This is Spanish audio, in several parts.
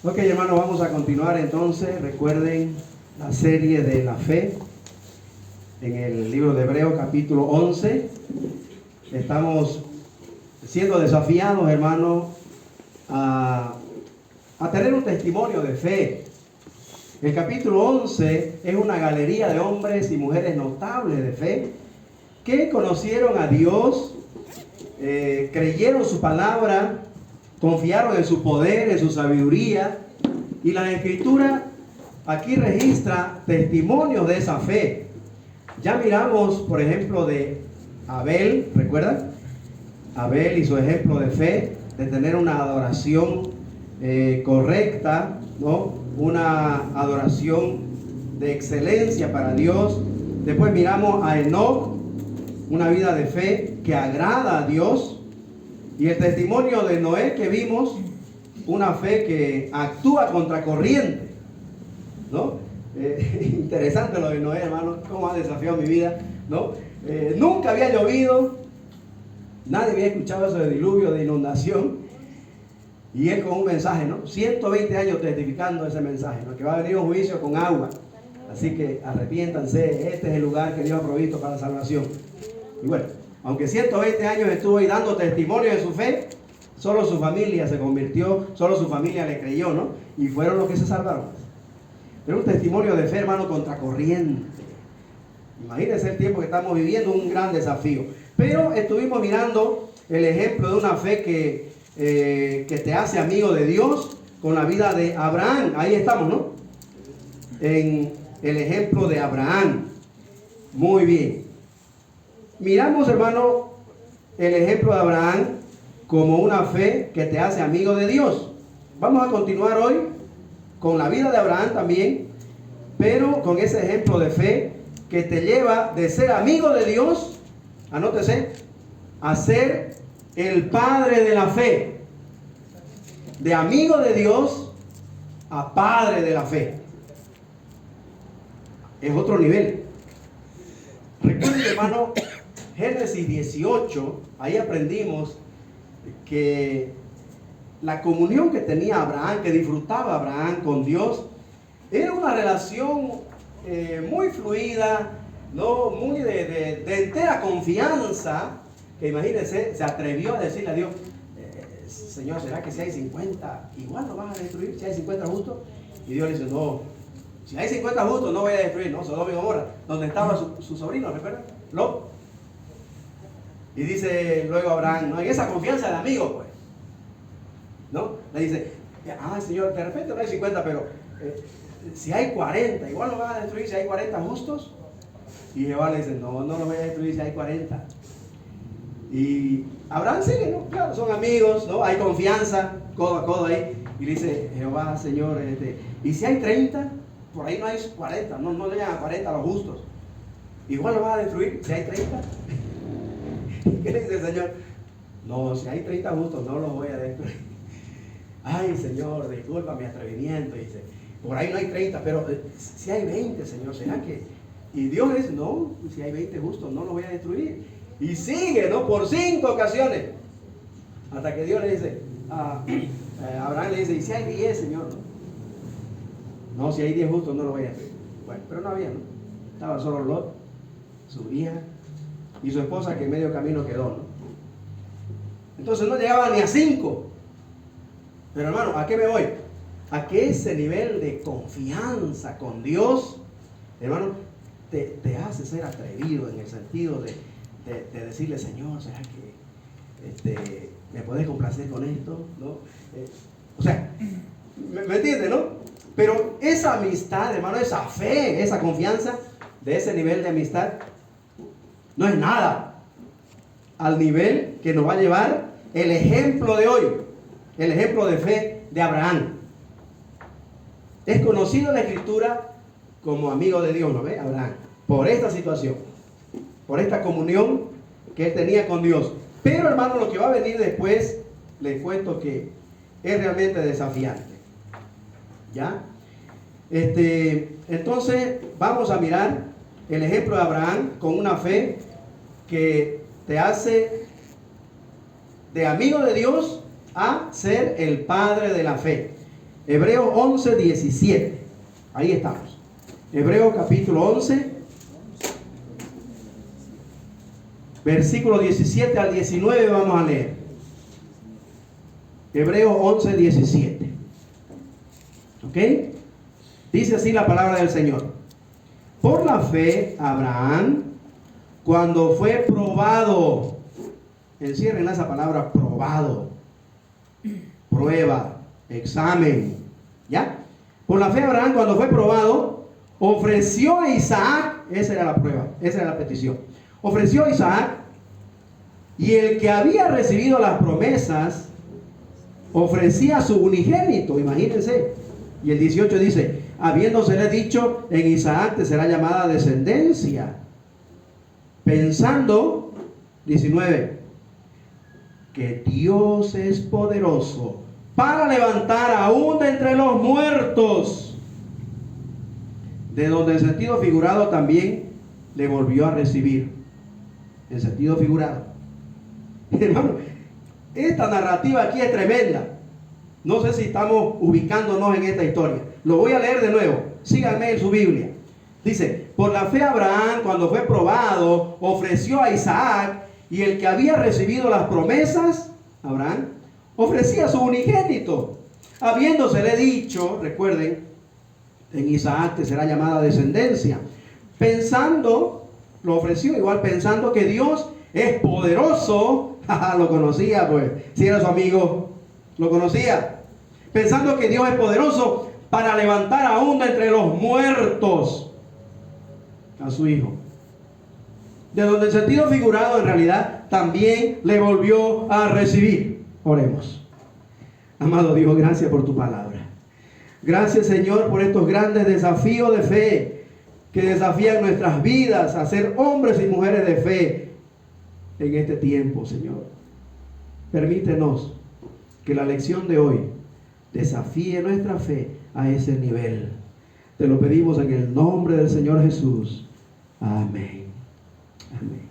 Ok, hermanos, vamos a continuar entonces. Recuerden la serie de la fe en el libro de Hebreos capítulo 11. Estamos siendo desafiados, hermanos, a tener un testimonio de fe. El capítulo 11 es una galería de hombres y mujeres notables de fe que conocieron a Dios, creyeron su palabra, confiaron en su poder, en su sabiduría, y la Escritura aquí registra testimonios de esa fe. Ya miramos, por ejemplo, de Abel, ¿recuerdan? Abel y su ejemplo de fe, de tener una adoración correcta, ¿no? Una adoración de excelencia para Dios. Después miramos a Enoc, una vida de fe que agrada a Dios. Y el testimonio de Noé que vimos, una fe que actúa contracorriente, ¿no? Interesante lo de Noé, hermano, cómo ha desafiado mi vida, ¿no? Nunca había llovido, nadie había escuchado eso de diluvio, de inundación, y él con un mensaje, ¿no? 120 años testificando ese mensaje, ¿no? Que va a venir un juicio con agua, así que arrepiéntanse, este es el lugar que Dios ha provisto para la salvación. Y bueno, aunque 120 años estuvo ahí dando testimonio de su fe, solo su familia se convirtió, solo su familia le creyó, ¿no? Y fueron los que se salvaron. Pero un testimonio de fe, hermano, contracorriente. Imagínense el tiempo que estamos viviendo, un gran desafío. Pero estuvimos mirando el ejemplo de una fe que te hace amigo de Dios con la vida de Abraham. Ahí estamos, ¿no? En el ejemplo de Abraham. Muy bien. Miramos, hermano, el ejemplo de Abraham como una fe que te hace amigo de Dios. Vamos a continuar hoy con la vida de Abraham también, pero con ese ejemplo de fe que te lleva de ser amigo de Dios, anótese, a ser el padre de la fe. De amigo de Dios a padre de la fe. Es otro nivel. Recuerden, hermano, Génesis 18, ahí aprendimos que la comunión que tenía Abraham, que disfrutaba Abraham con Dios, era una relación muy fluida, ¿no? Muy de entera confianza, que imagínense, se atrevió a decirle a Dios, Señor, ¿será que si hay 50, igual lo vas a destruir? Si hay 50 justos. Y Dios le dice, no, si hay 50 justos no voy a destruir, no, Sodoma y Gomorra, donde estaba su sobrino, ¿recuerdan? Lot. Y dice luego Abraham, ¿no? En esa confianza de amigo, pues, ¿no? Le dice, Señor, de repente no hay 50, pero si hay 40, igual lo vas a destruir si hay 40 justos. Y Jehová le dice, no lo voy a destruir si hay 40. Y Abraham sigue, ¿no? Claro, son amigos, ¿no? Hay confianza, codo a codo ahí. Y le dice, Jehová, Señor, y si hay 30, por ahí no hay 40, no llegan a 40 los justos. Igual lo vas a destruir si hay 30. ¿Qué le dice el Señor? No, si hay 30 justos, no los voy a destruir. Ay, Señor, disculpa mi atrevimiento. Dice, por ahí no hay 30, pero si hay 20, Señor, ¿será que? Y Dios le dice, no, si hay 20 justos, no los voy a destruir. Y sigue, ¿no? Por 5 ocasiones. Hasta que Dios le dice, Abraham le dice, ¿y si hay 10, Señor? No, si hay 10 justos, no los voy a destruir. Bueno, pero no había, ¿no? Estaba solo Lot, su hija y su esposa, que en medio camino quedó, ¿no? Entonces no llegaba ni a 5. Pero hermano, ¿a qué me voy? A que ese nivel de confianza con Dios, hermano, te hace ser atrevido en el sentido de decirle, Señor, ¿será que me puedes complacer con esto? ¿No? O sea, ¿me entiendes, no? Pero esa amistad, hermano, esa fe, esa confianza de ese nivel de amistad no es nada al nivel que nos va a llevar el ejemplo de hoy, el ejemplo de fe de Abraham. Es conocido en la Escritura como amigo de Dios, ¿no ve? Abraham, por esta situación, por esta comunión que él tenía con Dios. Pero, hermano, lo que va a venir después, les cuento que es realmente desafiante. ¿Ya? Entonces, vamos a mirar el ejemplo de Abraham con una fe que te hace de amigo de Dios a ser el padre de la fe. Hebreos 11, 17. Ahí estamos. Hebreos capítulo 11, versículo 17 al 19 vamos a leer. Hebreos 11, 17. ¿Ok? Dice así la palabra del Señor. Por la fe, Abraham, cuando fue probado, encierren esa palabra probado, prueba, examen, ¿ya? Por la fe, Abraham, cuando fue probado, ofreció a Isaac, esa era la prueba, esa era la petición. Ofreció a Isaac, y el que había recibido las promesas ofrecía a su unigénito, imagínense. Y el 18 dice, habiéndosele dicho, en Isaac te será llamada descendencia. Pensando, 19, que Dios es poderoso para levantar aún de entre los muertos, de donde en sentido figurado también le volvió a recibir. En sentido figurado. Hermano, esta narrativa aquí es tremenda. No sé si estamos ubicándonos en esta historia. Lo voy a leer de nuevo. Síganme en su Biblia. Dice, por la fe Abraham, cuando fue probado, ofreció a Isaac, y el que había recibido las promesas, Abraham, ofrecía a su unigénito, habiéndosele dicho, recuerden, en Isaac te será llamada descendencia. Pensando, lo ofreció igual pensando que Dios es poderoso. Lo conocía, pues, si era su amigo, lo conocía. Pensando que Dios es poderoso para levantar aún de entre los muertos a su hijo. De donde en sentido figurado, en realidad, también le volvió a recibir. Oremos. Amado Dios, gracias por tu palabra. Gracias, Señor, por estos grandes desafíos de fe que desafían nuestras vidas a ser hombres y mujeres de fe en este tiempo, Señor. Permítenos que la lección de hoy desafíe nuestra fe a ese nivel. Te lo pedimos en el nombre del Señor Jesús. Amén. Amén.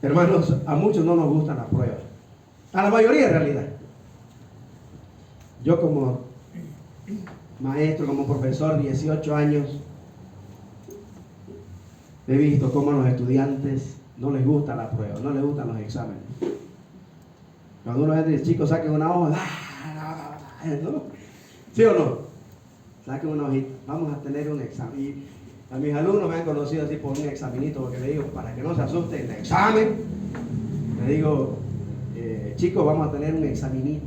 Hermanos, a muchos no nos gustan las pruebas. A la mayoría en realidad. Yo como maestro, como profesor, 18 años, he visto cómo a los estudiantes no les gusta la prueba, no les gustan los exámenes. Cuando uno dice, chicos, saquen una hoja, ¿no? ¿Sí o no? Saquen una hojita, vamos a tener un examen. Y a mis alumnos me han conocido así por un examinito, porque le digo, para que no se asusten, el examen. Le digo, chicos, vamos a tener un examinito.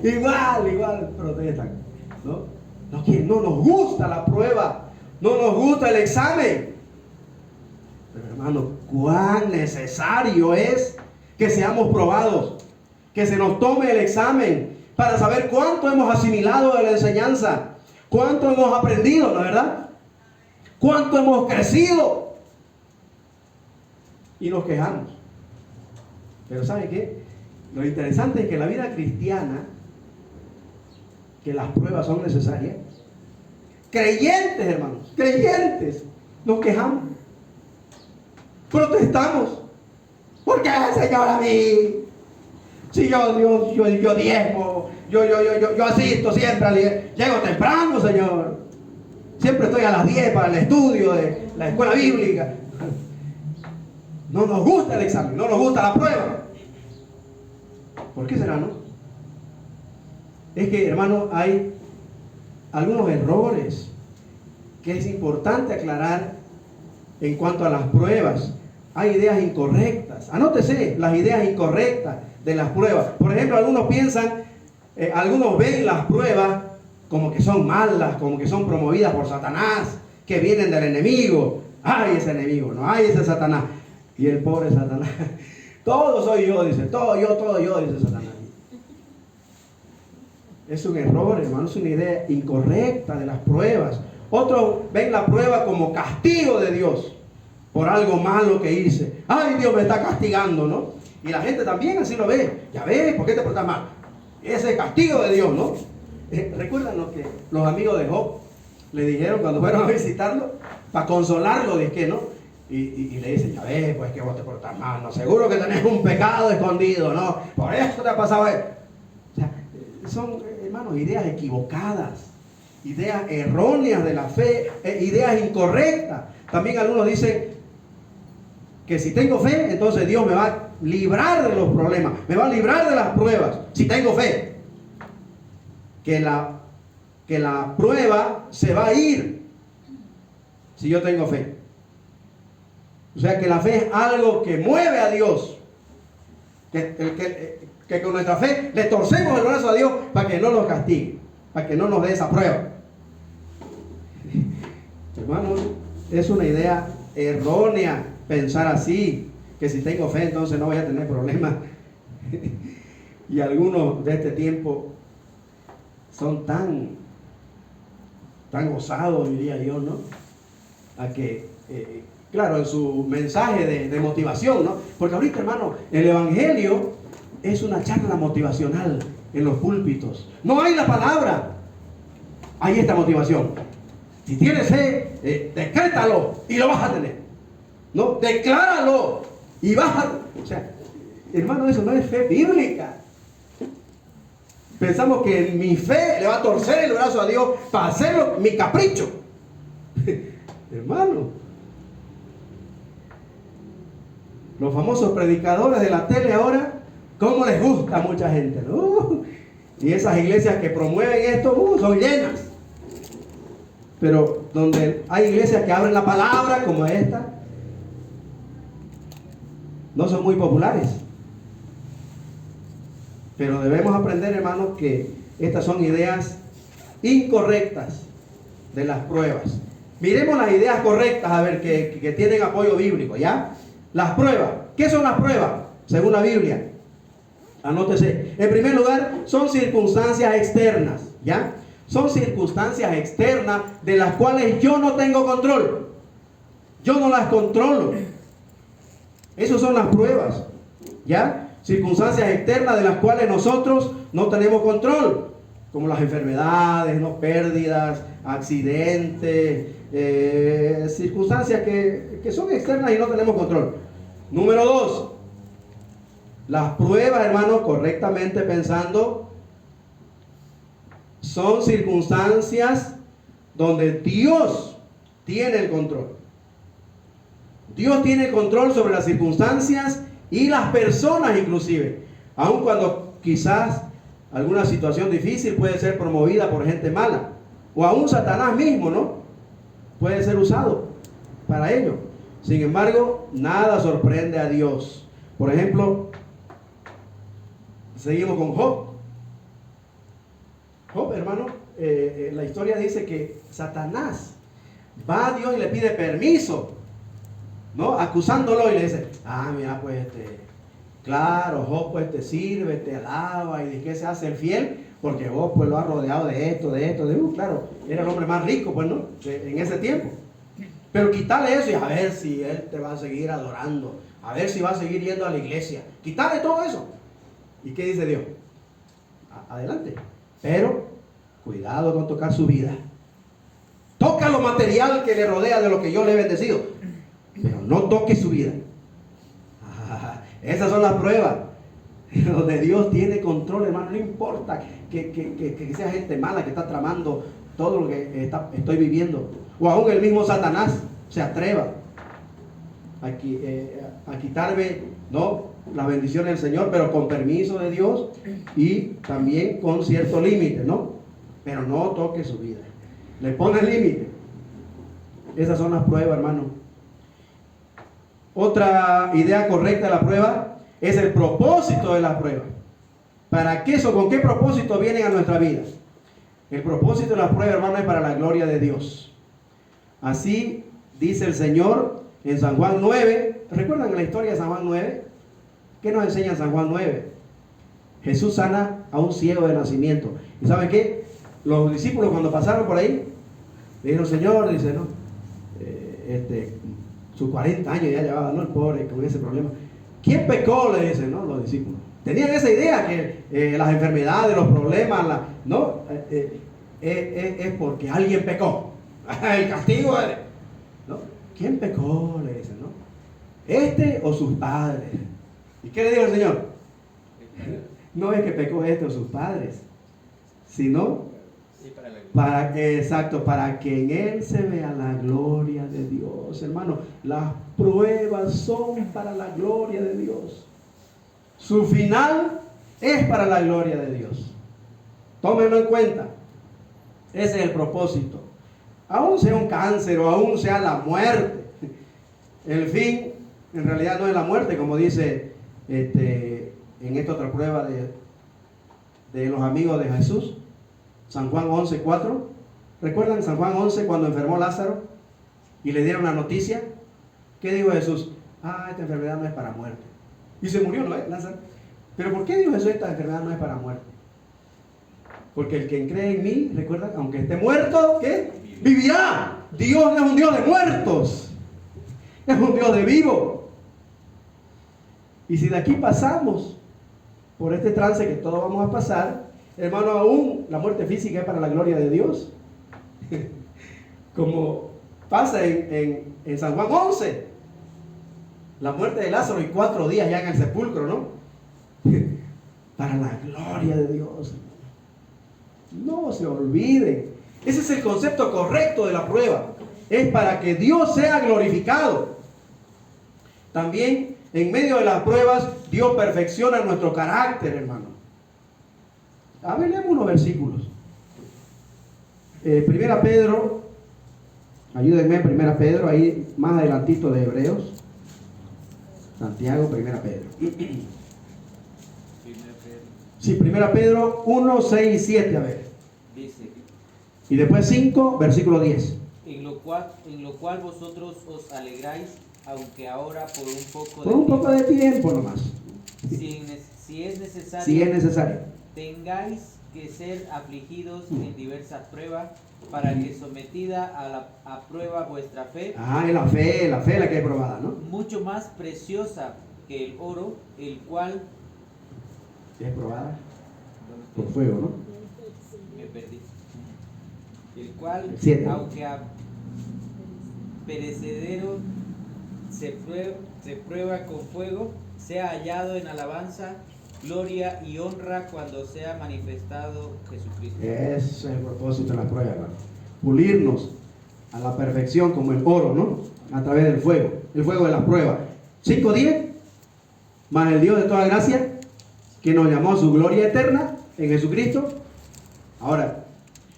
Igual protestan, ¿no? No nos gusta la prueba, no nos gusta el examen. Pero hermano, cuán necesario es que seamos probados, que se nos tome el examen para saber cuánto hemos asimilado de la enseñanza, cuánto hemos aprendido, ¿no es verdad? Cuánto hemos crecido. Y nos quejamos. Pero ¿sabe qué? Lo interesante es que en la vida cristiana, que las pruebas son necesarias, creyentes, hermanos, creyentes, nos quejamos, protestamos. ¿Por qué, Señor, a mí? Si yo diezmo, yo asisto siempre, llego temprano, Señor. Siempre estoy a las 10 para el estudio de la escuela bíblica. No nos gusta el examen, no nos gusta la prueba. ¿Por qué será, no? Es que, hermano, hay algunos errores que es importante aclarar en cuanto a las pruebas. Hay ideas incorrectas. Anótese las ideas incorrectas de las pruebas. Por ejemplo, algunos piensan, algunos ven las pruebas como que son malas, como que son promovidas por Satanás, que vienen del enemigo. ¡Ay, ese enemigo! No, ¡ay, ese Satanás! Y el pobre Satanás. Todo soy yo, dice. Todo yo, dice Satanás. Es un error, hermano, es una idea incorrecta de las pruebas. Otros ven la prueba como castigo de Dios por algo malo que hice. ¡Ay, Dios me está castigando!, ¿no? Y la gente también así lo ve. Ya ves, ¿por qué te portas mal? Ese castigo de Dios, ¿no? ¿Recuerdan lo que los amigos de Job le dijeron cuando fueron a visitarlo? Para consolarlo, ¿de qué, no? y le dicen, ya ves, pues que vos te portas mal, no, seguro que tenés un pecado escondido, ¿no? Por eso te ha pasado eso. O sea, son, hermanos, ideas equivocadas, ideas erróneas de la fe, ideas incorrectas. También algunos dicen que si tengo fe, entonces Dios me va a librar de los problemas, me va a librar de las pruebas, si tengo fe. Que la prueba se va a ir si yo tengo fe. O sea que la fe es algo que mueve a Dios. Que con nuestra fe le torcemos el brazo a Dios para que no nos castigue, para que no nos dé esa prueba. Hermanos, es una idea errónea pensar así, que si tengo fe entonces no voy a tener problemas. Y algunos de este tiempo son tan osados, diría yo, ¿no? A que, claro, en su mensaje de motivación, ¿no? Porque ahorita, hermano, el Evangelio es una charla motivacional en los púlpitos. No hay la palabra, hay esta motivación. Si tienes fe, decrétalo y lo vas a tener. No, decláralo y vas a... O sea, hermano, eso no es fe bíblica. Pensamos que mi fe le va a torcer el brazo a Dios para hacerlo mi capricho. Hermano, los famosos predicadores de la tele ahora, ¿cómo les gusta a mucha gente, ¿no? Y esas iglesias que promueven esto, son llenas. Pero donde hay iglesias que abren la palabra como esta, no son muy populares. Pero debemos aprender, hermanos, que estas son ideas incorrectas de las pruebas. Miremos las ideas correctas, a ver, que tienen apoyo bíblico, ¿ya? Las pruebas. ¿Qué son las pruebas? Según la Biblia. Anótese. En primer lugar, son circunstancias externas, ¿ya? Son circunstancias externas de las cuales yo no tengo control. Yo no las controlo. Esas son las pruebas, ¿ya? Circunstancias externas de las cuales nosotros no tenemos control, como las enfermedades, ¿no? Pérdidas, accidentes, circunstancias que son externas y no tenemos control. Número 2, las pruebas, hermanos, correctamente pensando, son circunstancias donde Dios tiene el control. Dios tiene control sobre las circunstancias y las personas inclusive, aun cuando quizás alguna situación difícil puede ser promovida por gente mala, o aún Satanás mismo, ¿no? Puede ser usado para ello. Sin embargo, nada sorprende a Dios. Por ejemplo, seguimos con Job. Job, hermano, la historia dice que Satanás va a Dios y le pide permiso, ¿no? Acusándolo y le dice, mira, pues, claro, Job pues te sirve, te alaba y de qué se hace el fiel, porque vos pues lo has rodeado de esto, claro, era el hombre más rico, pues, ¿no? En ese tiempo. Pero quítale eso y a ver si él te va a seguir adorando, a ver si va a seguir yendo a la iglesia. Quítale todo eso. ¿Y qué dice Dios? Adelante. Pero cuidado con tocar su vida. Toca lo material que le rodea de lo que yo le he bendecido, pero no toque su vida. Esas son las pruebas donde Dios tiene control, hermano. No importa que sea gente mala que está tramando todo lo que estoy viviendo, o aún el mismo Satanás se atreva a quitarme, ¿no?, la bendición del Señor, pero con permiso de Dios y también con cierto límite, ¿no? Pero no toque su vida. Le pone límite. Esas son las pruebas, hermano. Otra idea correcta de la prueba es el propósito de la prueba. ¿Para qué eso? ¿Con qué propósito vienen a nuestra vida? El propósito de la prueba, hermano, es para la gloria de Dios. Así dice el Señor en San Juan 9. ¿Recuerdan la historia de San Juan 9? ¿Qué nos enseña San Juan 9? Jesús sana a un ciego de nacimiento. ¿Y saben qué? Los discípulos cuando pasaron por ahí, le dijeron, Señor, dice, ¿no? Sus 40 años ya llevaba, ¿no?, el pobre con ese problema. ¿Quién pecó? Le dicen, ¿no?, los discípulos. Tenían esa idea que las enfermedades, los problemas, ¿no? Es porque alguien pecó. El castigo, ¿no? ¿Quién pecó? Le dicen, ¿no? ¿Este o sus padres? ¿Y qué le dijo el Señor? No es que pecó este o sus padres, sino para que, exacto, para que en Él se vea la gloria de Dios. Hermano, las pruebas son para la gloria de Dios. Su final es para la gloria de Dios. Tómenlo en cuenta. Ese es el propósito. Aún sea un cáncer o aún sea la muerte, el fin en realidad no es la muerte, como dice en esta otra prueba de los amigos de Jesús, San Juan 11:4. ¿Recuerdan San Juan 11 cuando enfermó Lázaro y le dieron la noticia? ¿Qué dijo Jesús? Esta enfermedad no es para muerte. Y se murió, ¿no es, Lázaro? ¿Pero por qué dijo Jesús, esta enfermedad no es para muerte? Porque el que cree en mí, recuerdan, aunque esté muerto, ¿qué? Vivirá. Dios no es un Dios de muertos, es un Dios de vivos. Y si de aquí pasamos por este trance que todos vamos a pasar, hermano, aún la muerte física es para la gloria de Dios. Como pasa en San Juan 11, la muerte de Lázaro y 4 días ya en el sepulcro, ¿no? Para la gloria de Dios. No se olviden. Ese es el concepto correcto de la prueba. Es para que Dios sea glorificado. También en medio de las pruebas, Dios perfecciona nuestro carácter, hermano. A ver, leemos unos versículos. Primera Pedro, ayúdenme, Primera Pedro, ahí más adelantito de Hebreos. Santiago, Primera Pedro. Sí, Primera Pedro 1, 6 y 7, a ver. Dice, Y después 5, versículo 10. en lo cual vosotros os alegráis, aunque ahora Por un poco de tiempo nomás. si es necesario, Si es necesario. tengáis que ser afligidos en diversas pruebas, para que sometida a prueba vuestra fe, Es la fe la que es probada, ¿no? mucho más preciosa que el oro, el cual... Es probada por fuego, ¿no? Me perdí. El cual, El 7. aunque a perecedero se prueba con fuego, sea hallado en alabanza, gloria y honra cuando sea manifestado Jesucristo. Ese es el propósito de la prueba, hermano. Pulirnos a la perfección como el oro, ¿no? A través del fuego, el fuego de la prueba. 5:10, más el Dios de toda gracia, que nos llamó a su gloria eterna en Jesucristo. Ahora,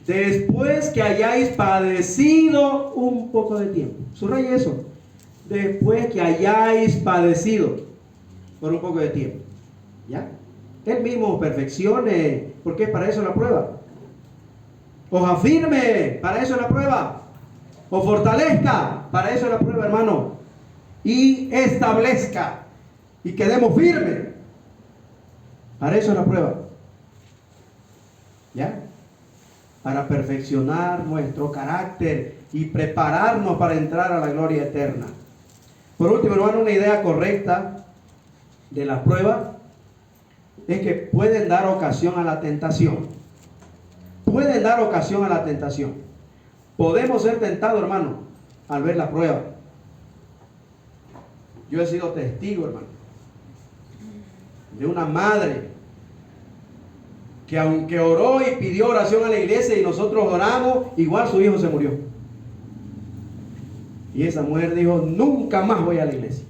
después que hayáis padecido un poco de tiempo, subraya eso, después que hayáis padecido por un poco de tiempo, ¿ya? Él mismo os perfeccione, porque es para eso la prueba. Os afirme, para eso es la prueba. Os fortalezca, para eso es la prueba, hermano. Y establezca, y quedemos firmes, para eso es la prueba. ¿Ya? Para perfeccionar nuestro carácter y prepararnos para entrar a la gloria eterna. Por último, hermano, una idea correcta de la prueba es que pueden dar ocasión a la tentación. Pueden dar ocasión a la tentación. Podemos ser tentados, hermano, al ver la prueba. Yo he sido testigo, hermano, de una madre que aunque oró y pidió oración a la iglesia y nosotros oramos, igual su hijo se murió. Y esa mujer dijo, nunca más voy a la iglesia.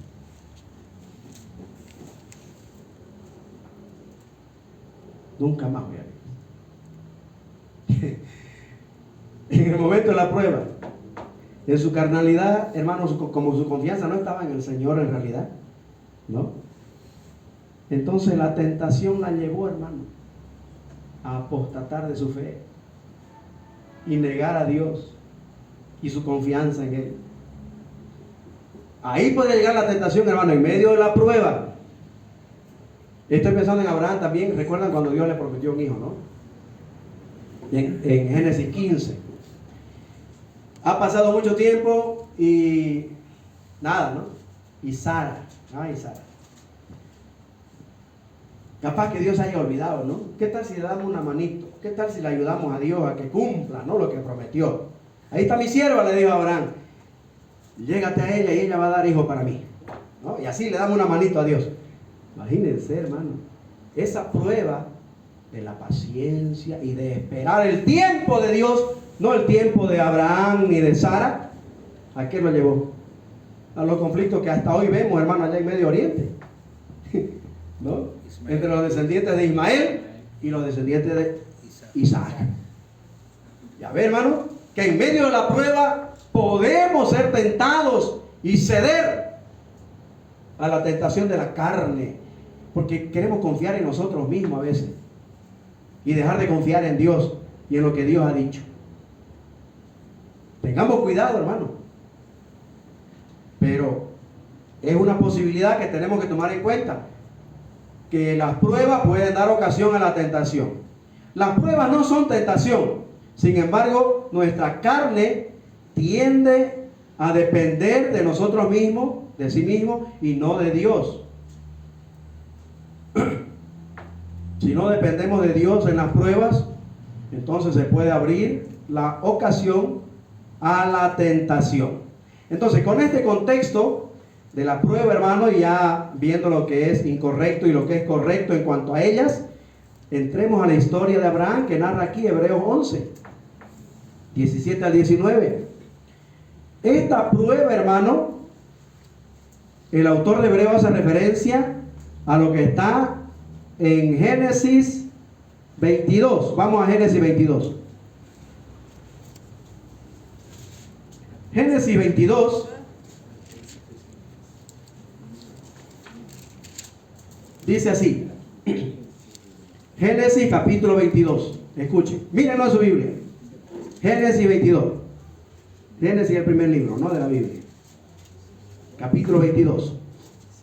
Nunca más voy a la iglesia. En el momento de la prueba, en su carnalidad, hermanos, como su confianza no estaba en el Señor en realidad, ¿no? Entonces la tentación la llevó, hermano, a apostatar de su fe y negar a Dios y su confianza en Él. Ahí puede llegar la tentación, hermano, en medio de la prueba. Estoy pensando en Abraham también. ¿Recuerdan cuando Dios le prometió un hijo, no? En Génesis 15. Ha pasado mucho tiempo y nada, ¿no? Y Sara. Ay, Sara. Capaz que Dios haya olvidado, ¿no? ¿Qué tal si le damos una manito? ¿Qué tal si le ayudamos a Dios a que cumpla, ¿no? Lo que prometió. Ahí está mi sierva, le dijo a Abraham. Llégate a ella y ella va a dar hijo para mí. ¿no? Y así le damos una manito a Dios. Imagínense, hermano, esa prueba de la paciencia y de esperar el tiempo de Dios, no el tiempo de Abraham ni de Sara. ¿A qué lo llevó? A los conflictos que hasta hoy vemos, hermano, allá en Medio Oriente, ¿no? Entre los descendientes de Ismael y los descendientes de Isaac. Ya ve, hermano, que en medio de la prueba podemos ser tentados y ceder a la tentación de la carne, porque queremos confiar en nosotros mismos a veces y dejar de confiar en Dios y en lo que Dios ha dicho. Tengamos cuidado, hermano, pero es una posibilidad que tenemos que tomar en cuenta, que las pruebas pueden dar ocasión a la tentación. Las pruebas no son tentación, sin embargo, nuestra carne tiende a depender de nosotros mismos, de sí mismos, y no de Dios. Si no dependemos de Dios en las pruebas, entonces se puede abrir la ocasión a la tentación. Entonces, con este contexto de la prueba, hermano, y ya viendo lo que es incorrecto y lo que es correcto en cuanto a ellas, entremos a la historia de Abraham que narra aquí Hebreos 11, 17 al 19. Esta prueba, hermano, el autor de Hebreos hace referencia a lo que está en Génesis 22. Vamos a Génesis 22. Génesis 22 dice así. Génesis capítulo 22. Escuchen, mírenlo en su Biblia. Génesis 22. Génesis es el primer libro, ¿no?, de la Biblia. Capítulo 22.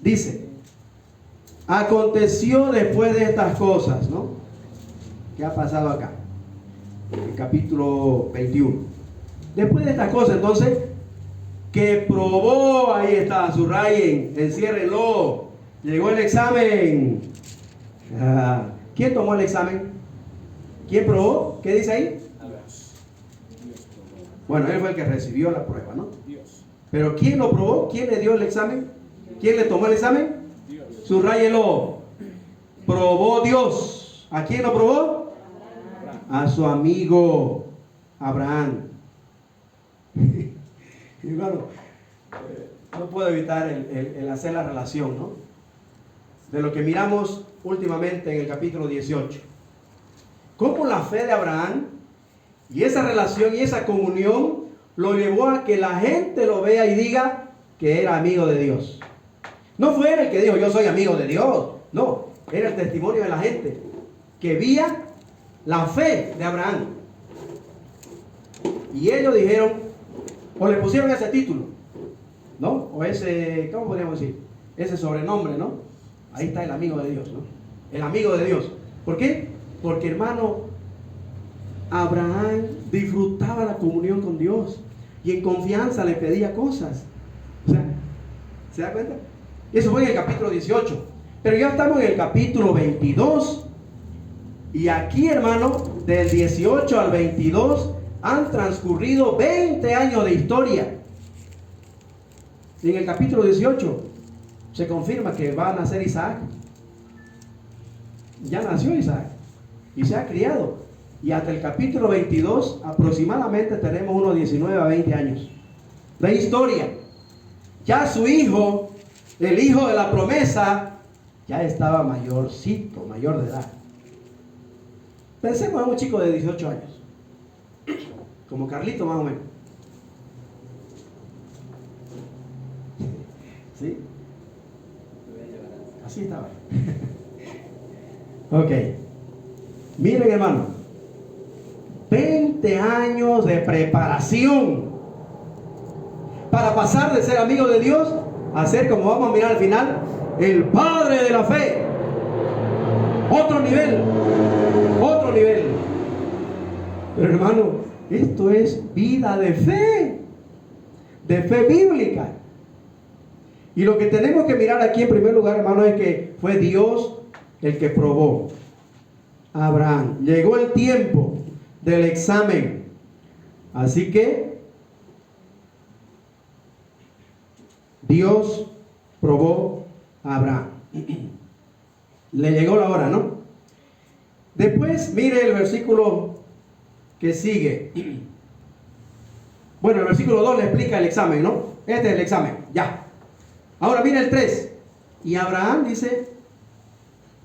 Dice: aconteció después de estas cosas, ¿no? ¿Qué ha pasado acá? El capítulo 21. Después de estas cosas, entonces, que probó, ahí está, subrayen, enciérrenlo, llegó el examen. ¿Quién tomó el examen? ¿Quién probó? ¿Qué dice ahí? Bueno, él fue el que recibió la prueba, ¿no? Dios. Pero ¿quién lo probó? ¿Quién le dio el examen? ¿Quién le tomó el examen? Dios. Subrayelo. Probó Dios. ¿A quién lo probó? A su amigo Abraham. Hermano, no puedo evitar el hacer la relación, ¿no?, de lo que miramos últimamente en el capítulo 18. Cómo la fe de Abraham y esa relación y esa comunión lo llevó a que la gente lo vea y diga que era amigo de Dios. No fue él el que dijo yo soy amigo de Dios. No, era el testimonio de la gente que veía la fe de Abraham. Y ellos dijeron, o le pusieron ese título, ¿no? O ese, ¿cómo podríamos decir? Ese sobrenombre, ¿no? Ahí está el amigo de Dios, ¿no? El amigo de Dios. ¿Por qué? Porque, hermano, Abraham disfrutaba la comunión con Dios y en confianza le pedía cosas. O sea, ¿se da cuenta? Eso fue en el capítulo 18. Pero ya estamos en el capítulo 22. Y aquí, hermano, del 18 al 22 han transcurrido 20 años de historia. Y en el capítulo 18 se confirma que va a nacer Isaac. Ya nació Isaac y se ha criado. Y hasta el capítulo 22 aproximadamente tenemos unos 19 a 20 años de historia. Ya su hijo, el hijo de la promesa, ya estaba mayorcito, mayor de edad. Pensemos en un chico de 18 años, como Carlito más o menos. ¿Sí? Así estaba. Ok. Miren, hermano, 20 años de preparación para pasar de ser amigo de Dios a ser, como vamos a mirar al final, el padre de la fe. Otro nivel, otro nivel. Pero, hermano, esto es vida de fe bíblica. Y lo que tenemos que mirar aquí en primer lugar, hermano, es que fue Dios el que probó a Abraham. Llegó el tiempo del examen. Así que Dios probó a Abraham. Le llegó la hora, ¿no? Después, mire el versículo que sigue. Bueno, el versículo 2 le explica el examen, ¿no? Este es el examen, ya. Ahora mire el 3. Y Abraham dice,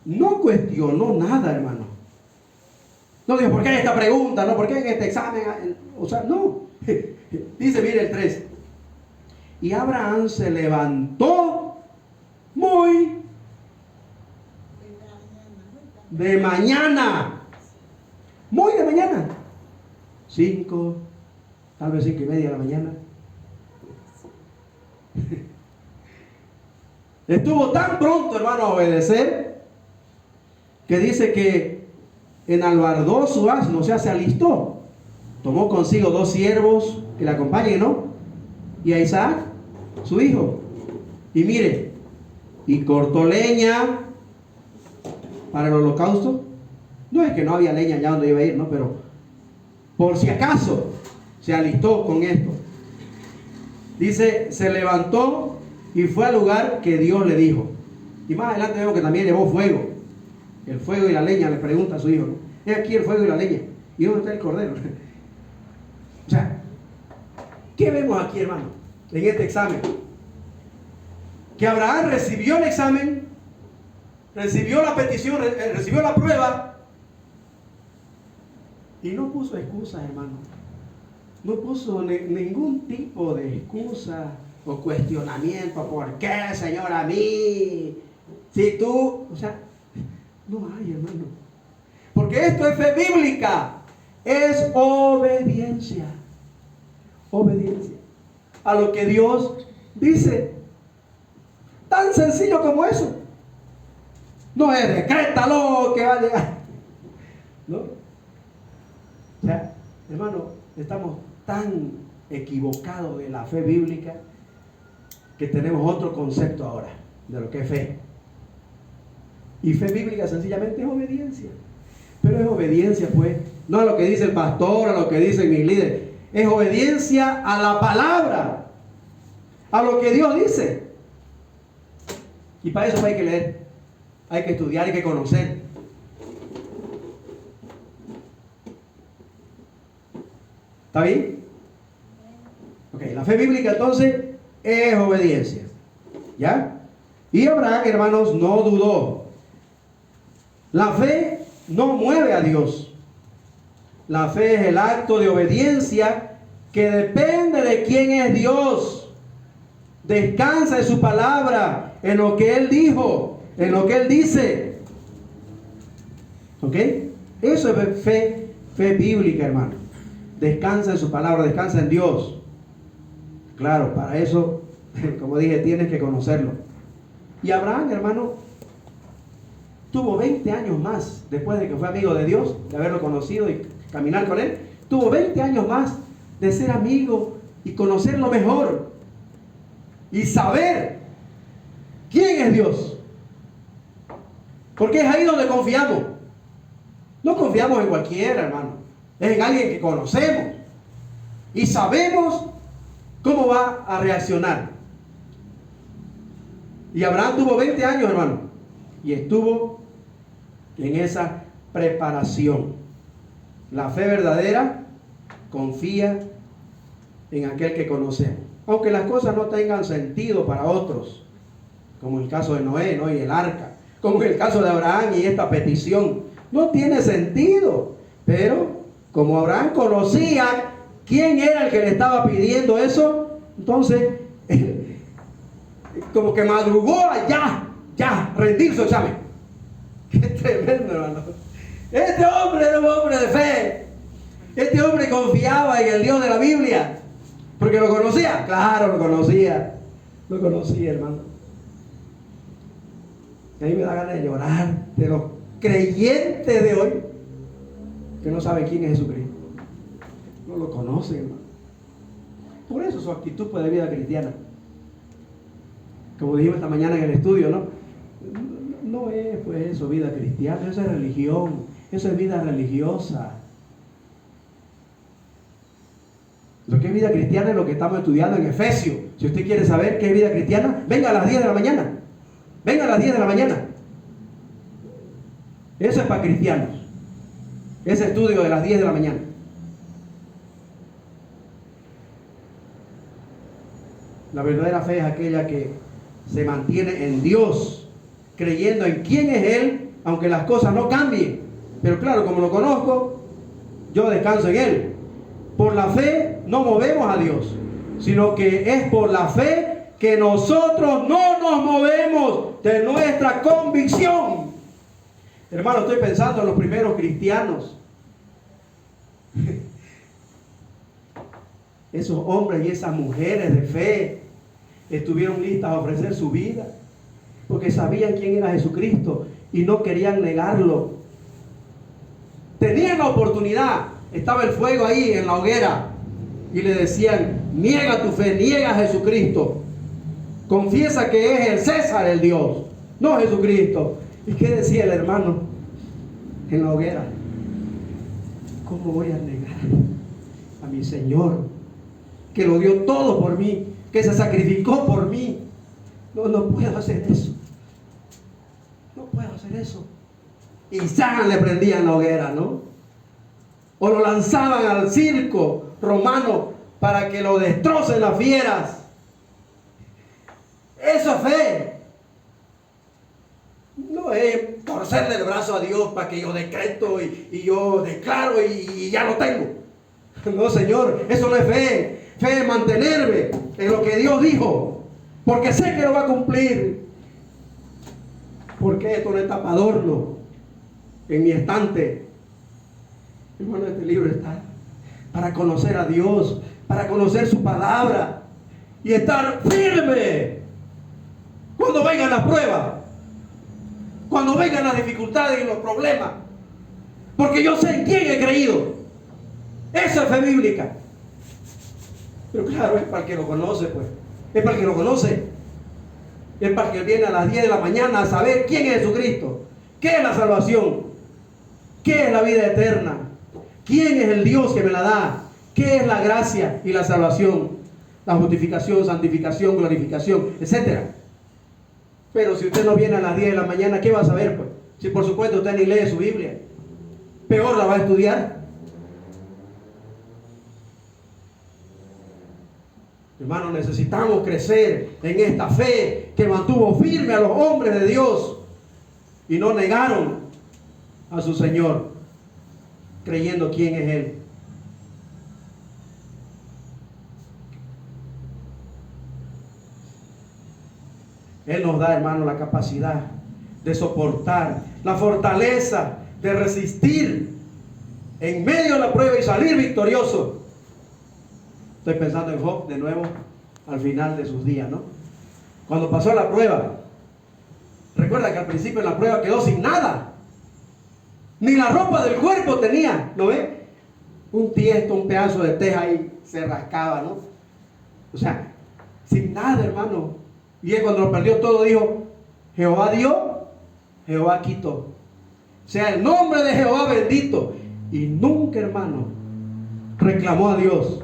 no cuestionó nada, hermano. No dijo, ¿por qué esta pregunta? No, ¿por qué en este examen? O sea, no. Dice, mire el 3. Y Abraham se levantó muy de mañana. Muy de mañana. 5, tal vez 5:30 de la mañana. Estuvo tan pronto, hermano, a obedecer, que dice que enalbardó su asno, o sea, se alistó. Tomó consigo 2 siervos que le acompañen, ¿no? Y a Isaac, su hijo. Y mire, y cortó leña para el holocausto. No es que no había leña allá donde iba a ir, ¿no? Pero por si acaso se alistó con esto. Dice, se levantó y fue al lugar que Dios le dijo. Y más adelante vemos que también llevó fuego. El fuego y la leña, le pregunta a su hijo, ¿no? Es aquí el fuego y la leña. ¿Y dónde está el cordero? O sea, ¿qué vemos aquí, hermano? En este examen. Que Abraham recibió el examen, recibió la petición, recibió la prueba, y no puso excusas, hermano. No puso ningún tipo de excusa o cuestionamiento. ¿Por qué, Señor, a mí? Si tú, o sea, no hay, hermano. Porque esto es fe bíblica. Es obediencia. Obediencia a lo que Dios dice. Tan sencillo como eso. No es decrétalo que va a llegar. ¿No? O sea, hermano, estamos tan equivocados de la fe bíblica que tenemos otro concepto ahora de lo que es fe. Y fe bíblica sencillamente es obediencia. Pero es obediencia, pues, no a lo que dice el pastor, a lo que dicen mis líderes. Es obediencia a la palabra, a lo que Dios dice. Y para eso hay que leer, hay que estudiar, hay que conocer. ¿Está bien? Ok, la fe bíblica entonces es obediencia. ¿Ya? Y Abraham, hermanos, no dudó. La fe no mueve a Dios. La fe es el acto de obediencia que depende de quién es Dios. Descansa en su palabra, en lo que Él dijo, en lo que Él dice. ¿Ok? Eso es fe bíblica, hermano. Descansa en su palabra, descansa en Dios. Claro, para eso, como dije, tienes que conocerlo. Y Abraham, hermano, tuvo 20 años más después de que fue amigo de Dios, de haberlo conocido y caminar con Él. Tuvo 20 años más de ser amigo y conocerlo mejor. Y saber quién es Dios. Porque es ahí donde confiamos. No confiamos en cualquiera, hermano. Es en alguien que conocemos. Y sabemos cómo va a reaccionar. Y Abraham tuvo 20 años, hermano. Y estuvo en esa preparación. La fe verdadera confía en aquel que conocemos. Aunque las cosas no tengan sentido para otros. Como el caso de Noé, ¿no? Y el arca. Como el caso de Abraham y esta petición. No tiene sentido. Pero como Abraham conocía quién era el que le estaba pidiendo eso, entonces como que madrugó a ya rendir su examen. Qué tremendo, hermano. Este hombre era un hombre de fe. Este hombre confiaba en el Dios de la Biblia. Porque lo conocía. Claro, lo conocía. Lo conocía, hermano. Y a mí me da ganas de llorar de los creyentes de hoy que no saben quién es Jesucristo. No lo conocen, hermano. Por eso su actitud pues, de vida cristiana. Como dijimos esta mañana en el estudio, ¿no? No es pues eso, vida cristiana, eso es religión, eso es vida religiosa. Lo que ¿qué vida cristiana es lo que estamos estudiando en Efesios? Si usted quiere saber qué es vida cristiana, venga a las 10 de la mañana. Venga a las 10 de la mañana. Eso es para cristianos. Ese estudio de las 10 de la mañana. La verdadera fe es aquella que se mantiene en Dios, creyendo en quién es Él, aunque las cosas no cambien. Pero claro, como lo conozco, yo descanso en Él. Por la fe no movemos a Dios, sino que es por la fe que nosotros no nos movemos de nuestra convicción. Hermano, estoy pensando en los primeros cristianos. Esos hombres y esas mujeres de fe estuvieron listas a ofrecer su vida porque sabían quién era Jesucristo y no querían negarlo. Tenían la oportunidad, estaba el fuego ahí en la hoguera y le decían: niega tu fe, niega a Jesucristo, confiesa que es el César el Dios, no Jesucristo. ¿Y qué decía el hermano en la hoguera? ¿Cómo voy a negar a mi Señor, que lo dio todo por mí, que se sacrificó por mí? No puedo hacer eso. No puedo hacer eso. Y ¡zan! Le prendían la hoguera, ¿no? O lo lanzaban al circo romano para que lo destrocen las fieras. Eso es fe. No es torcerle el brazo a Dios para que yo decreto y yo declaro y ya lo tengo. No, Señor, eso no es fe. Fe es mantenerme en lo que Dios dijo, porque sé que lo va a cumplir. Porque esto no está para adorno en mi estante. Hermano, este libro está para conocer a Dios, para conocer su palabra y estar firme cuando vengan las pruebas, cuando vengan las dificultades y los problemas, porque yo sé en quién he creído. Eso es fe bíblica. Pero claro, es para el que lo conoce, pues. Es para el que lo conoce. Es para el que viene a las 10 de la mañana a saber quién es Jesucristo, qué es la salvación, qué es la vida eterna, quién es el Dios que me la da, qué es la gracia y la salvación, la justificación, santificación, glorificación, etc. Pero si usted no viene a las 10 de la mañana, ¿qué va a saber, pues? Si por supuesto usted ni lee su Biblia, peor la va a estudiar. Hermanos, necesitamos crecer en esta fe que mantuvo firme a los hombres de Dios y no negaron a su Señor, creyendo quién es Él. Él nos da, hermano, la capacidad de soportar, la fortaleza de resistir en medio de la prueba y salir victorioso. Estoy pensando en Job de nuevo al final de sus días, ¿no? Cuando pasó la prueba, recuerda que al principio en la prueba quedó sin nada, ni la ropa del cuerpo tenía, ¿lo ve? Un tiesto, un pedazo de teja ahí se rascaba, ¿no? O sea, sin nada, hermano. Y él, cuando lo perdió todo, dijo: Jehová dio, Jehová quitó. Sea el nombre de Jehová bendito. Y nunca, hermano, reclamó a Dios.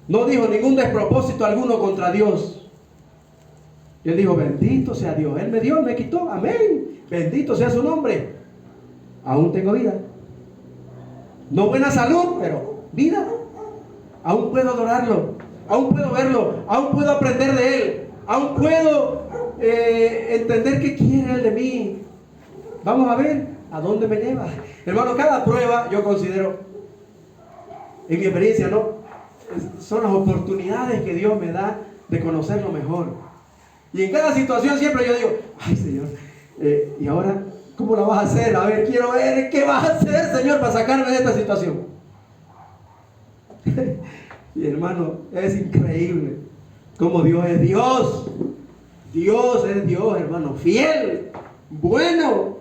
No dijo ningún despropósito alguno contra Dios. Y él dijo: bendito sea Dios. Él me dio, me quitó. Amén. Bendito sea su nombre. Aún tengo vida. No buena salud, pero vida. Aún puedo adorarlo. Aún puedo verlo. Aún puedo aprender de Él. Aún puedo entender qué quiere Él de mí. Vamos a ver a dónde me lleva. Hermano, cada prueba yo considero, en mi experiencia, ¿no?, son las oportunidades que Dios me da de conocerlo mejor. Y en cada situación siempre yo digo: ay, Señor, ¿y ahora cómo la vas a hacer? A ver, quiero ver qué vas a hacer, Señor, para sacarme de esta situación. Y hermano, es increíble cómo Dios es Dios. Dios es Dios, hermano, fiel, bueno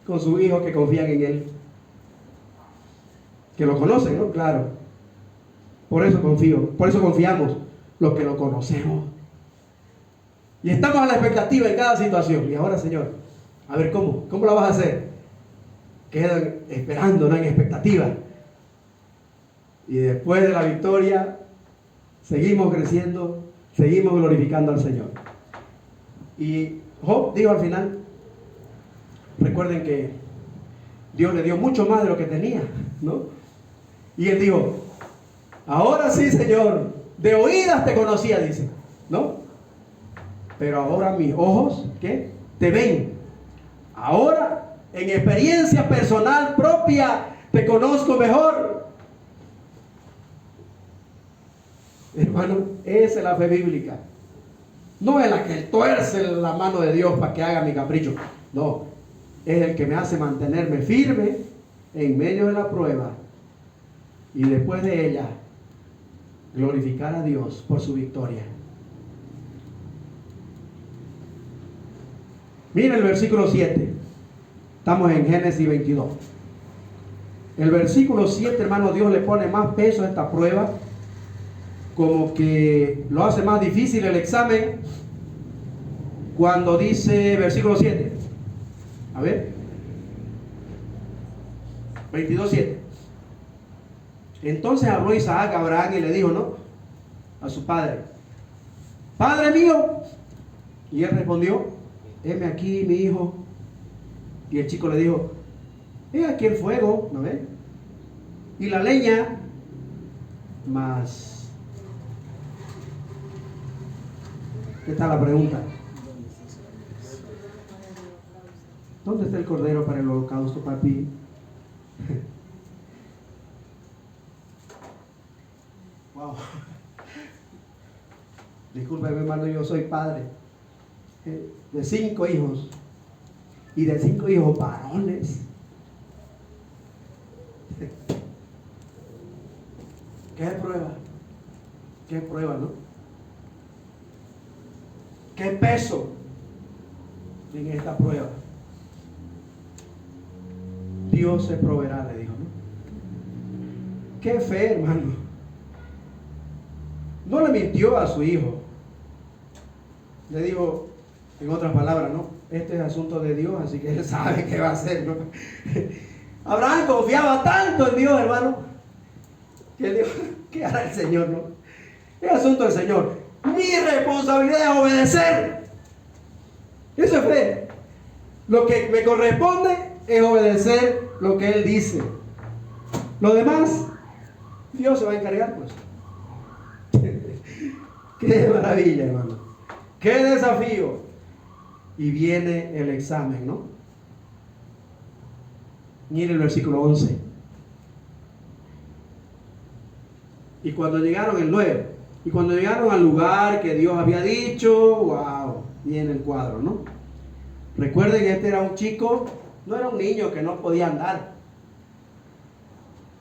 con sus hijos que confían en Él, que lo conocen, ¿no? Claro. Por eso confío, por eso confiamos los que lo conocemos. Y estamos a la expectativa en cada situación. Y ahora, Señor, a ver cómo la vas a hacer. Quedan esperando, no en expectativa. Y después de la victoria, seguimos creciendo, seguimos glorificando al Señor. Y Job dijo al final, recuerden que Dios le dio mucho más de lo que tenía, ¿no? Y él dijo, ahora sí, Señor, de oídas te conocía, dice, ¿no? Pero ahora mis ojos, ¿qué? Te ven. Ahora, en experiencia personal propia, te conozco mejor. Hermano, esa es la fe bíblica. No es la que tuerce la mano de Dios para que haga mi capricho. No, es el que me hace mantenerme firme en medio de la prueba. Y después de ella, glorificar a Dios por su victoria. Mira el versículo 7. Estamos en Génesis 22. El versículo 7, hermano, Dios le pone más peso a esta prueba. Como que lo hace más difícil el examen. Cuando dice, versículo 7. A ver. 22:7. Entonces habló Isaac a Abraham y le dijo, ¿no? A su padre, Padre mío. Y él respondió, heme aquí, mi hijo. Y el chico le dijo, he aquí el fuego, ¿no ves? Y la leña, mas... ¿Qué está la pregunta? ¿Dónde está el cordero para el holocausto, papi? Wow. Disculpe, hermano, yo soy padre de 5 hijos y de 5 hijos varones. ¿Qué prueba? ¿Qué prueba, no? ¿Qué peso en esta prueba? Dios se proveerá, le dijo, ¿no? ¿Qué fe, hermano? No le mintió a su hijo. Le dijo, en otras palabras, ¿no? Este es asunto de Dios, así que él sabe qué va a hacer, ¿no? Abraham confiaba tanto en Dios, hermano, que él dijo, ¿qué hará el Señor, no? Es asunto del Señor. Mi responsabilidad es obedecer. Eso es fe. Lo que me corresponde es obedecer lo que Él dice. Lo demás, Dios se va a encargar, pues. Qué maravilla, hermano. Qué desafío. Y viene el examen, ¿no? Mire el versículo 11. Y cuando llegaron, el 9, y cuando llegaron al lugar que Dios había dicho, wow, viene el cuadro, ¿no? Recuerden, este era un chico, no era un niño que no podía andar.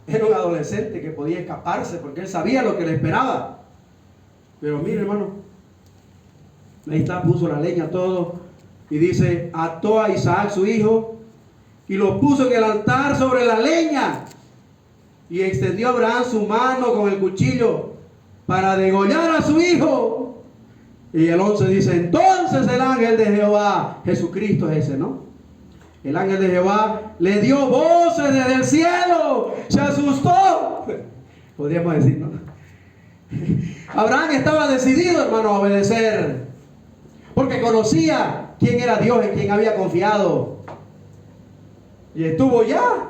Era un adolescente que podía escaparse porque él sabía lo que le esperaba. Pero mire, hermano, ahí está, puso la leña, todo, y dice, ató a Isaac su hijo y lo puso en el altar sobre la leña. Y extendió Abraham su mano con el cuchillo para degollar a su hijo. Y el 11 dice, entonces el ángel de Jehová, Jesucristo es ese, ¿no? El ángel de Jehová le dio voces desde el cielo, se asustó. Podríamos decir, ¿no? Abraham estaba decidido, hermano, a obedecer, porque conocía quién era Dios, en quien había confiado. Y estuvo ya.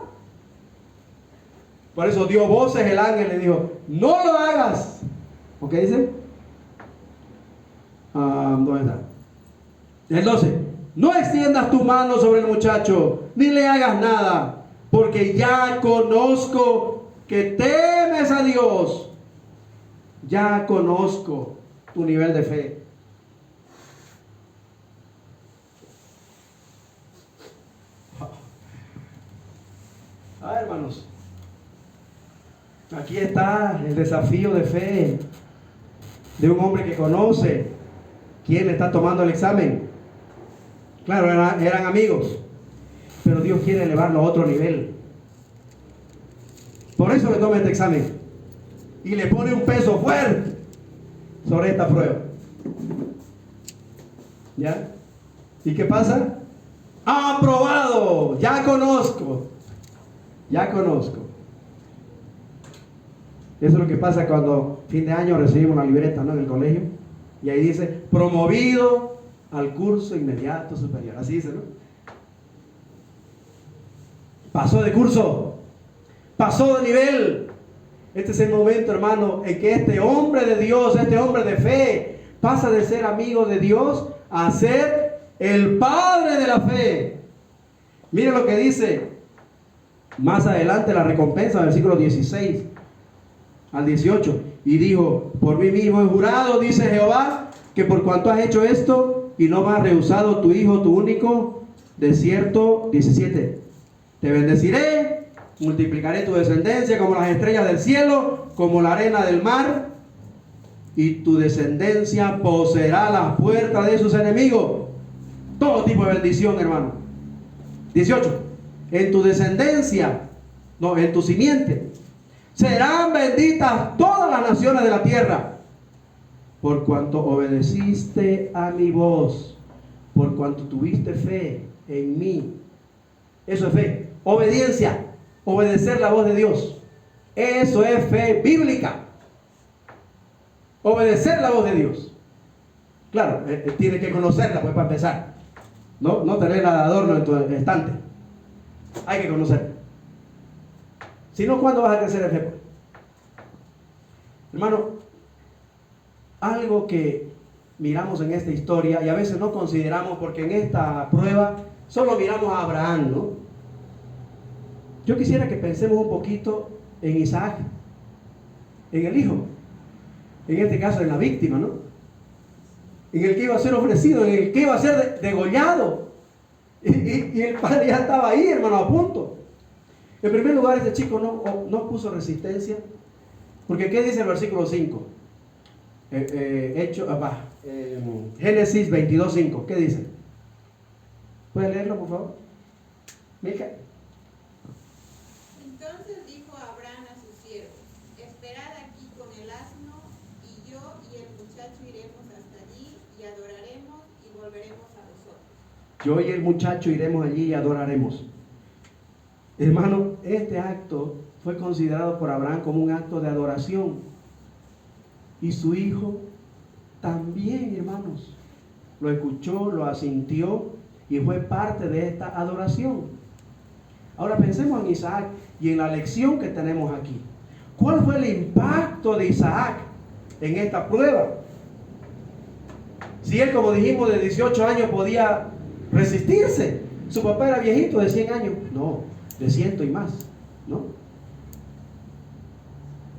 Por eso dio voces el ángel, le dijo, no lo hagas. ¿Ok dice? ¿Dónde está? El 12. No extiendas tu mano sobre el muchacho, ni le hagas nada, porque ya conozco que temes a Dios. Ya conozco tu nivel de fe. Hermanos, aquí está el desafío de fe de un hombre que conoce quién le está tomando el examen. Claro, eran amigos, pero Dios quiere elevarlo a otro nivel. Por eso le toma este examen y le pone un peso fuerte sobre esta prueba. ¿Ya? ¿Y qué pasa? Aprobado, ya conozco. Ya conozco. Eso es lo que pasa cuando fin de año recibimos una libreta, ¿no?, en el colegio. Y ahí dice, promovido al curso inmediato superior. Así dice, ¿no? Pasó de curso, pasó de nivel. Este es el momento, hermano, en que este hombre de Dios, este hombre de fe, pasa de ser amigo de Dios a ser el padre de la fe. Mire lo que dice más adelante la recompensa, versículos 16 al 18. Y dijo, por mí mismo he jurado, dice Jehová, que por cuanto has hecho esto y no me has rehusado tu hijo, tu único, de cierto, 17, te bendeciré, multiplicaré tu descendencia como las estrellas del cielo, como la arena del mar, y tu descendencia poseerá las puertas de sus enemigos. Todo tipo de bendición, hermano. 18, en tu descendencia, no, en tu simiente, serán benditas todas las naciones de la tierra, por cuanto obedeciste a mi voz, por cuanto tuviste fe en mí. Eso es fe, obediencia, obedecer la voz de Dios. Eso es fe bíblica. Obedecer la voz de Dios. Claro, tiene que conocerla, pues, para empezar. No tenerla de adorno en tu estante. Hay que conocerla. Si no, ¿cuándo vas a crecer en fe? Hermano, algo que miramos en esta historia y a veces no consideramos, porque en esta prueba solo miramos a Abraham, ¿no? Yo quisiera que pensemos un poquito en Isaac, en el hijo, en este caso en la víctima, ¿no? En el que iba a ser ofrecido, en el que iba a ser degollado. Y el padre ya estaba ahí, hermano, a punto. En primer lugar, este chico no puso resistencia, porque ¿qué dice el versículo 5? Génesis 22:5, ¿qué dice? ¿Puede leerlo, por favor? Mica. Entonces dijo Abraham a sus siervos: esperad aquí con el asno, y yo y el muchacho iremos hasta allí y adoraremos y volveremos a vosotros. Yo y el muchacho iremos allí y adoraremos. Hermano, este acto fue considerado por Abraham como un acto de adoración. Y su hijo también, hermanos, lo escuchó, lo asintió y fue parte de esta adoración. Ahora pensemos en Isaac y en la lección que tenemos aquí. ¿Cuál fue el impacto de Isaac en esta prueba? Si él, como dijimos, de 18 años podía resistirse, su papá era viejito de 100 años, no, de 100 y más, ¿no?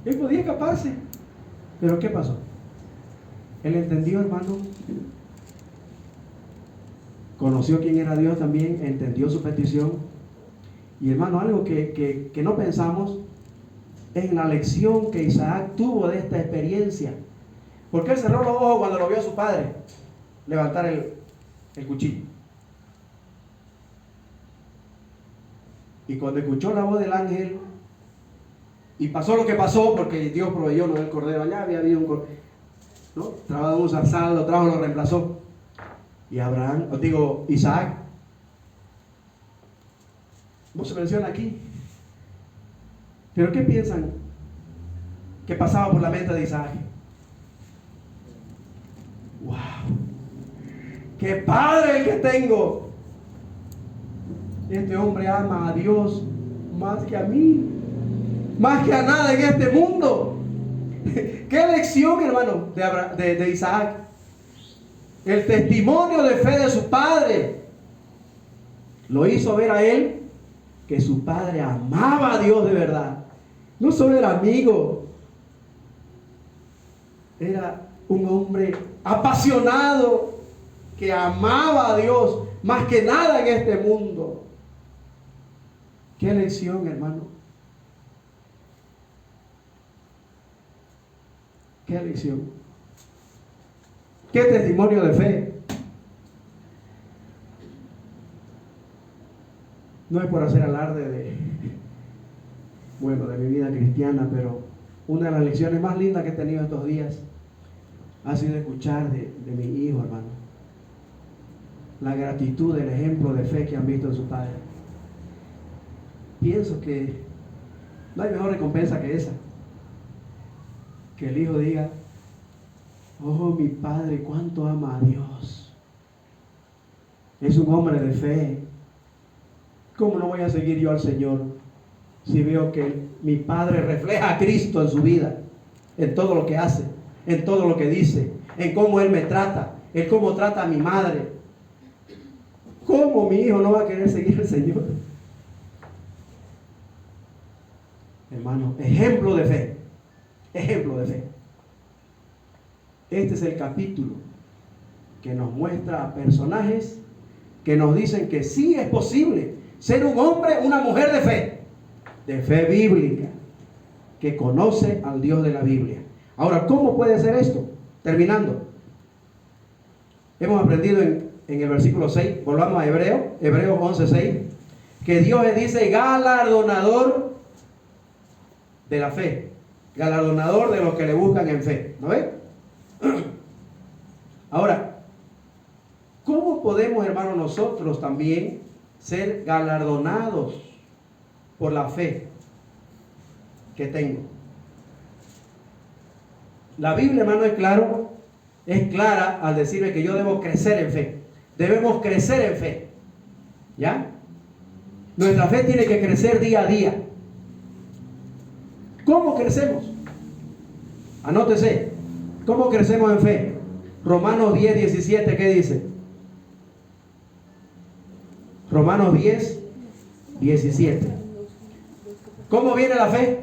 Él podía escaparse, pero ¿qué pasó? Él entendió, hermano, conoció quién era Dios también, entendió su petición. Y hermano, algo que no pensamos es en la lección que Isaac tuvo de esta experiencia. Porque él cerró los ojos cuando lo vio a su padre levantar el cuchillo. Y cuando escuchó la voz del ángel, y pasó lo que pasó, porque Dios proveyó, no, el cordero, allá había habido un cordero, ¿no? Trajo un zarzal, lo trajo, lo reemplazó. Y Isaac, no se menciona aquí. Pero ¿qué piensan que pasaba por la mente de Isaac? ¡Wow! ¡Qué padre el que tengo! Este hombre ama a Dios más que a mí, más que a nada en este mundo. ¡Qué lección, hermano, de Isaac! El testimonio de fe de su padre lo hizo ver a él que su padre amaba a Dios de verdad. No solo era amigo, era un hombre apasionado que amaba a Dios más que nada en este mundo. Qué lección, hermano. Qué lección. Qué testimonio de fe. No es por hacer alarde de mi vida cristiana, pero una de las lecciones más lindas que he tenido estos días ha sido escuchar de mi hijo, hermano, la gratitud del ejemplo de fe que han visto en su padre. Pienso que no hay mejor recompensa que esa. que el hijo diga, oh, mi padre, cuánto ama a Dios. Es un hombre de fe. ¿Cómo no voy a seguir yo al Señor si veo que mi padre refleja a Cristo en su vida, en todo lo que hace, en todo lo que dice, en cómo él me trata, en cómo trata a mi madre? ¿Cómo mi hijo no va a querer seguir al Señor? Hermano, ejemplo de fe. Ejemplo de fe. Este es el capítulo que nos muestra a personajes que nos dicen que sí es posible ser un hombre, una mujer de fe bíblica, que conoce al Dios de la Biblia. Ahora, ¿cómo puede ser esto? Terminando, hemos aprendido en el versículo 6, volvamos a Hebreos 11:6, que Dios le dice galardonador de la fe, galardonador de los que le buscan en fe, ¿no ves? Ahora, ¿cómo podemos, hermanos, nosotros también ser galardonados por la fe que tengo? La Biblia, hermano, es clara al decirme que yo debo crecer en fe. Debemos crecer en fe, ¿ya? Nuestra fe tiene que crecer día a día. ¿Cómo crecemos? Anótese, ¿cómo crecemos en fe? Romanos 10:17, ¿qué dice? Romanos 10:17. ¿Cómo viene la fe?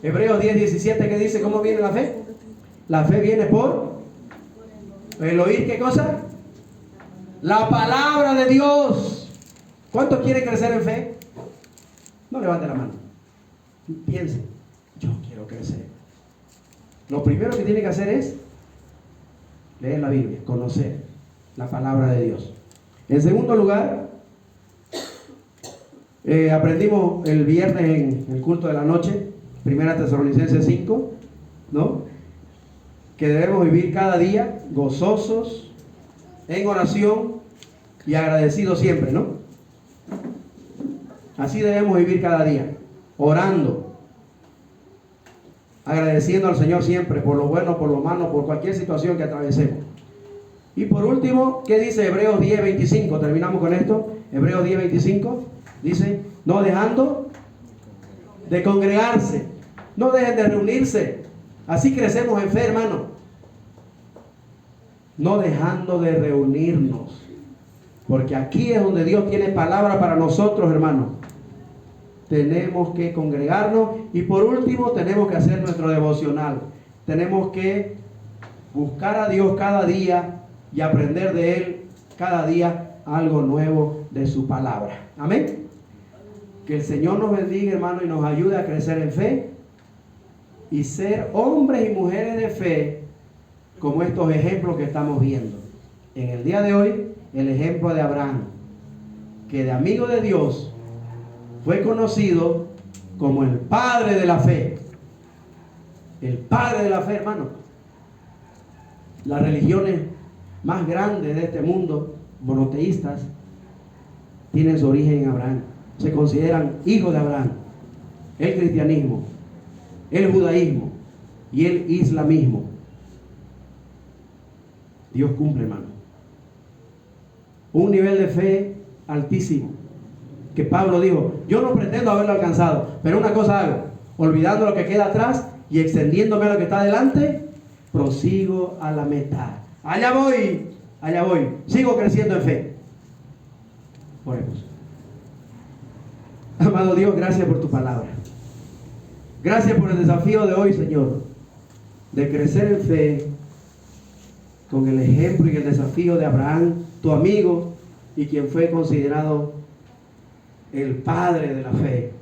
Hebreos 10:17, ¿qué dice? ¿Cómo viene la fe? La fe viene por el oír, ¿qué cosa? La palabra de Dios. ¿Cuántos quieren crecer en fe? No levante la mano. Piense, yo quiero crecer. Lo primero que tiene que hacer es leer la Biblia, conocer la palabra de Dios. En segundo lugar, aprendimos el viernes en el culto de la noche, 1 Tesalonicenses 5, ¿no? Que debemos vivir cada día gozosos, en oración y agradecidos siempre, ¿no? Así debemos vivir cada día, orando, agradeciendo al Señor siempre por lo bueno, por lo malo, por cualquier situación que atravesemos. Y por último, ¿qué dice Hebreos 10:25? Terminamos con esto. Hebreos 10:25 dice, no dejando de congregarse, no dejen de reunirse. Así crecemos en fe, hermano. No dejando de reunirnos, porque aquí es donde Dios tiene palabra para nosotros, hermano. Tenemos que congregarnos y por último tenemos que hacer nuestro devocional. Tenemos que buscar a Dios cada día y aprender de Él cada día algo nuevo de su palabra. Amén. Que el Señor nos bendiga, hermano, y nos ayude a crecer en fe y ser hombres y mujeres de fe como estos ejemplos que estamos viendo. En el día de hoy, el ejemplo de Abraham, que de amigo de Dios fue conocido como el padre de la fe. El padre de la fe, hermano. Las religiones más grandes de este mundo, monoteístas, tienen su origen en Abraham. Se consideran hijos de Abraham. El cristianismo, el judaísmo y el islamismo. Dios cumple, hermano. Un nivel de fe altísimo. Que Pablo dijo, yo no pretendo haberlo alcanzado, pero una cosa hago, olvidando lo que queda atrás y extendiéndome a lo que está adelante, prosigo a la meta. Allá voy, sigo creciendo en fe. Oremos. Amado Dios, gracias por tu palabra. Gracias por el desafío de hoy, Señor, de crecer en fe con el ejemplo y el desafío de Abraham, tu amigo, y quien fue considerado el padre de la fe.